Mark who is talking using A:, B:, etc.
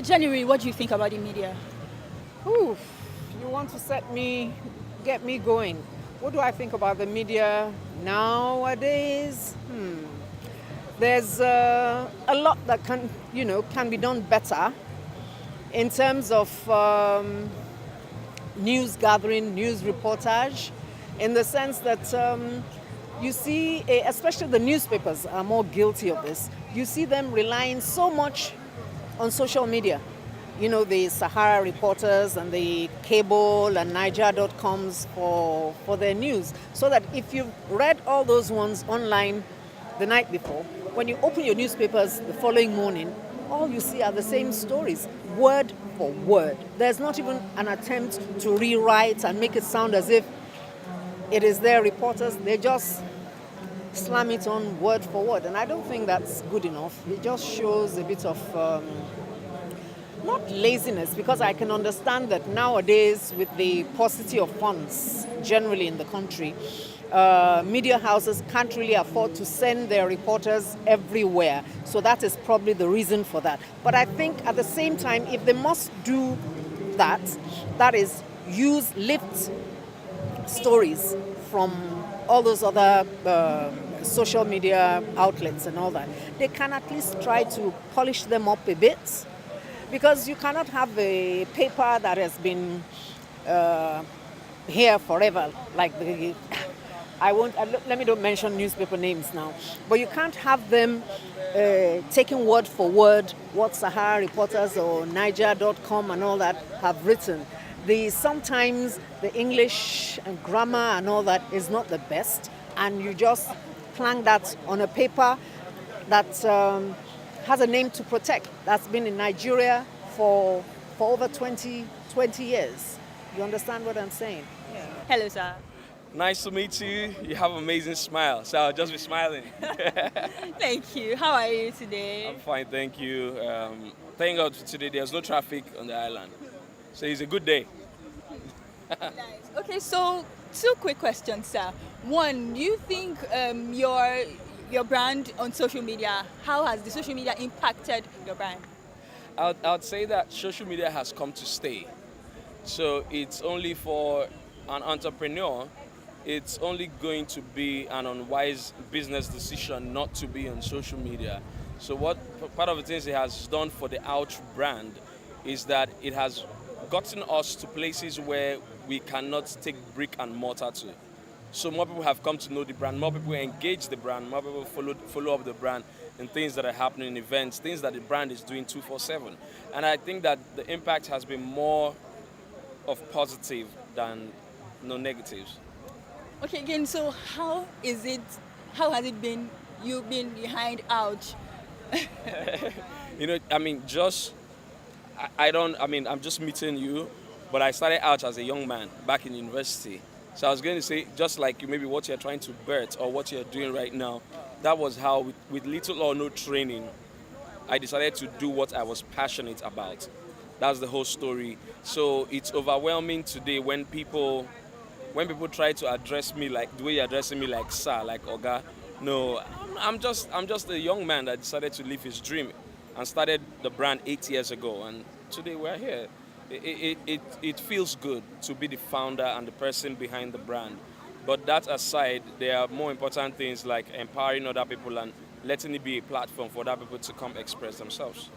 A: January, what do you think about the media?
B: Ooh, you want to get me going. What do I think about the media nowadays? There's a lot that can be done better in terms of news gathering, news reportage, in the sense that you see, especially the newspapers are more guilty of this. You see them relying so much on social media. You know, the Sahara reporters and the cable and Niger.coms for their news. So that if you've read all those ones online the night before, when you open your newspapers the following morning, all you see are the same stories, word for word. There's not even an attempt to rewrite and make it sound as if it is their reporters. They just slam it on word for word. And I don't think that's good enough. It just shows a bit of not laziness, because I can understand that nowadays with the paucity of funds generally in the country, media houses can't really afford to send their reporters everywhere. So that is probably the reason for that. But I think at the same time, if they must do that, that is lift stories from all those other social media outlets and all that, they can at least try to polish them up a bit. Because you cannot have a paper that has been here forever, like let me don't mention newspaper names now, but you can't have them taking word for word what Sahara reporters or Niger.com and all that have written. Sometimes the English and grammar and all that is not the best, and you just clang that on a paper that has a name to protect, that's been in Nigeria for over 20 years. You understand what I'm saying? Yeah.
A: Hello, sir.
C: Nice to meet you. You have an amazing smile, so I'll just be smiling.
A: Thank you. How are you today?
C: I'm fine, thank you. Thank God for today there's no traffic on the island, so it's a good day.
A: Nice. Okay, so two quick questions, sir. One, do you think your brand on social media, how has the social media impacted your brand?
C: I'd say that social media has come to stay. So it's only for an entrepreneur, it's only going to be an unwise business decision not to be on social media. So part of the things it has done for the Ouch brand is that it has gotten us to places where we cannot take brick and mortar to. So more people have come to know the brand, more people engage the brand, more people follow up the brand in things that are happening in events, things that the brand is doing 24/7. And I think that the impact has been more of positive than negatives.
A: Okay, again, so how has it been, you've been behind Ouch?
C: I'm just meeting you, but I started out as a young man back in university. So I was going to say, just like maybe what you're trying to birth or what you're doing right now, that was how, with little or no training, I decided to do what I was passionate about. That's the whole story. So it's overwhelming today when people try to address me like the way you're addressing me, like sir, like Oga. No, I'm just a young man that decided to live his dream and started the brand 8 years ago, and today we're here. It feels good to be the founder and the person behind the brand. But that aside, there are more important things like empowering other people and letting it be a platform for other people to come express themselves.